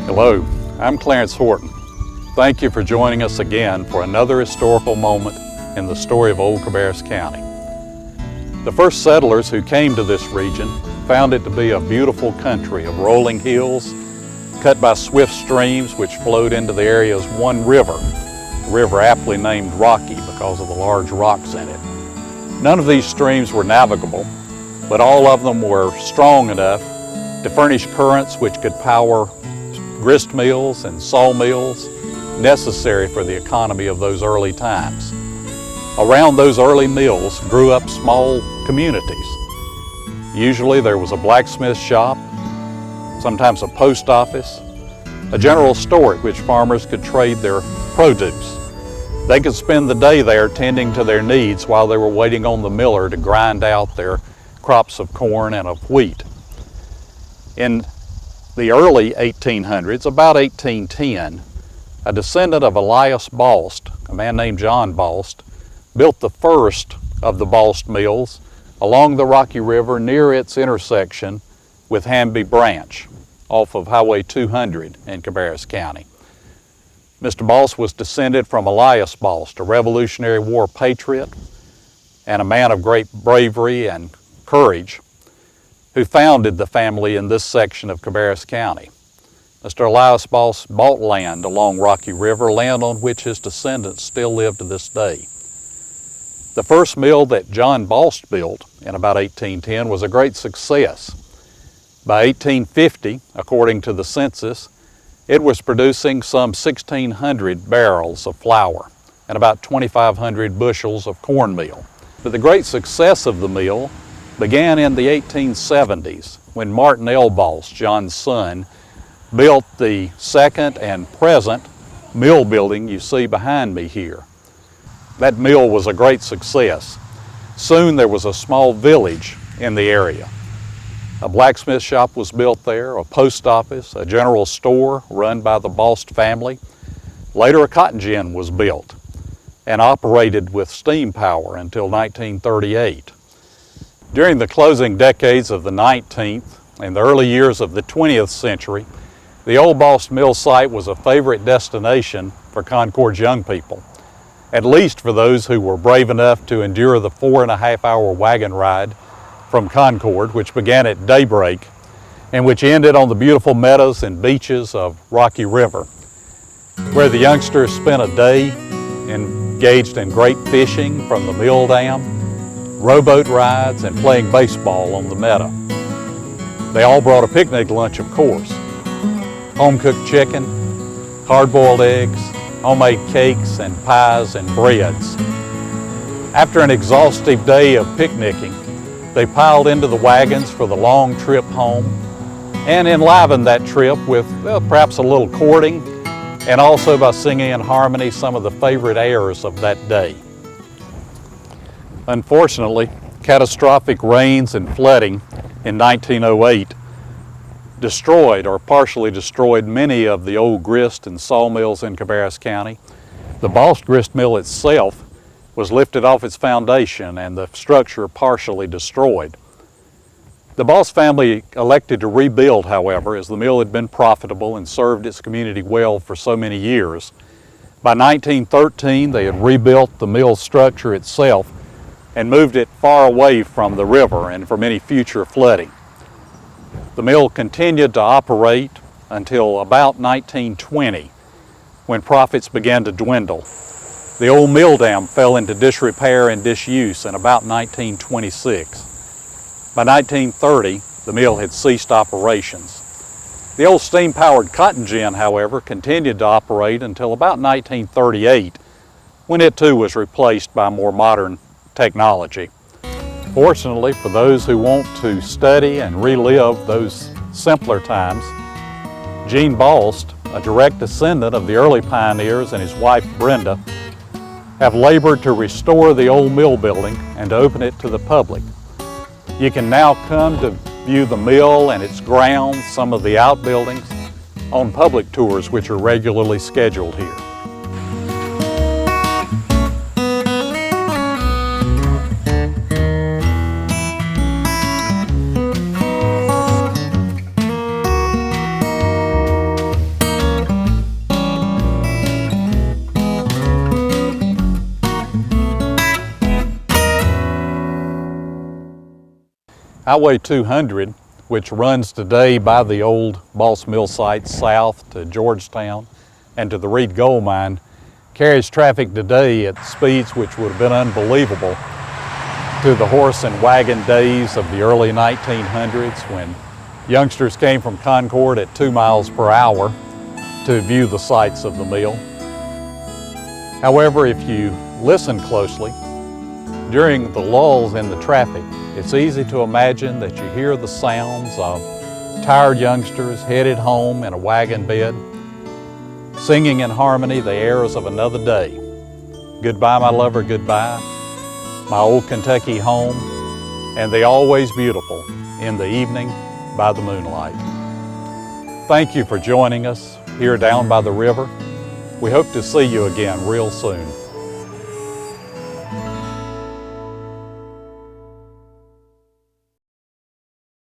Hello, I'm Clarence Horton. Thank you for joining us again for another historical moment in the story of Old Cabarrus County. The first settlers who came to this region found it to be a beautiful country of rolling hills, cut by swift streams which flowed into the area's one river, a river aptly named Rocky because of the large rocks in it. None of these streams were navigable, but all of them were strong enough to furnish currents which could power grist mills and sawmills necessary for the economy of those early times. Around those early mills grew up small communities. Usually there was a blacksmith shop, sometimes a post office, a general store at which farmers could trade their produce. They could spend the day there tending to their needs while they were waiting on the miller to grind out their crops of corn and of wheat. In the early 1800s, about 1810, a descendant of Elias Bost, a man named John Bost, built the first of the Bost mills along the Rocky River near its intersection with Hamby Branch off of Highway 200 in Cabarrus County. Mr. Bost was descended from Elias Bost, a Revolutionary War patriot and a man of great bravery and courage, who founded the family in this section of Cabarrus County. Mr. Elias Bost bought land along Rocky River, land on which his descendants still live to this day. The first mill that John Bost built in about 1810 was a great success. By 1850, according to the census, it was producing some 1,600 barrels of flour and about 2,500 bushels of cornmeal. But the great success of the mill began in the 1870s when Martin L. Bost, John's son, built the second and present mill building you see behind me here. That mill was a great success. Soon there was a small village in the area. A blacksmith shop was built there, a post office, a general store run by the Bost family. Later a cotton gin was built and operated with steam power until 1938. During the closing decades of the 19th and the early years of the 20th century, the old Bost mill site was a favorite destination for Concord's young people, at least for those who were brave enough to endure the 4.5-hour wagon ride from Concord, which began at daybreak and which ended on the beautiful meadows and beaches of Rocky River, where the youngsters spent a day engaged in great fishing from the mill dam, rowboat rides, and playing baseball on the meadow. They all brought a picnic lunch, of course. Home-cooked chicken, hard-boiled eggs, homemade cakes and pies and breads. After an exhaustive day of picnicking, they piled into the wagons for the long trip home and enlivened that trip with perhaps a little courting and also by singing in harmony some of the favorite airs of that day. Unfortunately, catastrophic rains and flooding in 1908 destroyed or partially destroyed many of the old grist and sawmills in Cabarrus County. The Bost grist mill itself was lifted off its foundation and the structure partially destroyed. The Bost family elected to rebuild, however, as the mill had been profitable and served its community well for so many years. By 1913, they had rebuilt the mill structure itself and moved it far away from the river and from any future flooding. The mill continued to operate until about 1920, when profits began to dwindle. The old mill dam fell into disrepair and disuse in about 1926. By 1930, the mill had ceased operations. The old steam-powered cotton gin, however, continued to operate until about 1938, when it too was replaced by more modern technology. Fortunately, for those who want to study and relive those simpler times, Gene Bost, a direct descendant of the early pioneers, and his wife Brenda have labored to restore the old mill building and to open it to the public. You can now come to view the mill and its grounds, some of the outbuildings, on public tours which are regularly scheduled here. Highway 200, which runs today by the old Bost mill site south to Georgetown and to the Reed Gold Mine, carries traffic today at speeds which would have been unbelievable to the horse and wagon days of the early 1900s when youngsters came from Concord at 2 miles per hour to view the sights of the mill. However, if you listen closely, during the lulls in the traffic, it's easy to imagine that you hear the sounds of tired youngsters headed home in a wagon bed, singing in harmony the airs of another day. Goodbye, my lover, goodbye, my old Kentucky home, and the always beautiful in the evening by the moonlight. Thank you for joining us here down by the river. We hope to see you again real soon.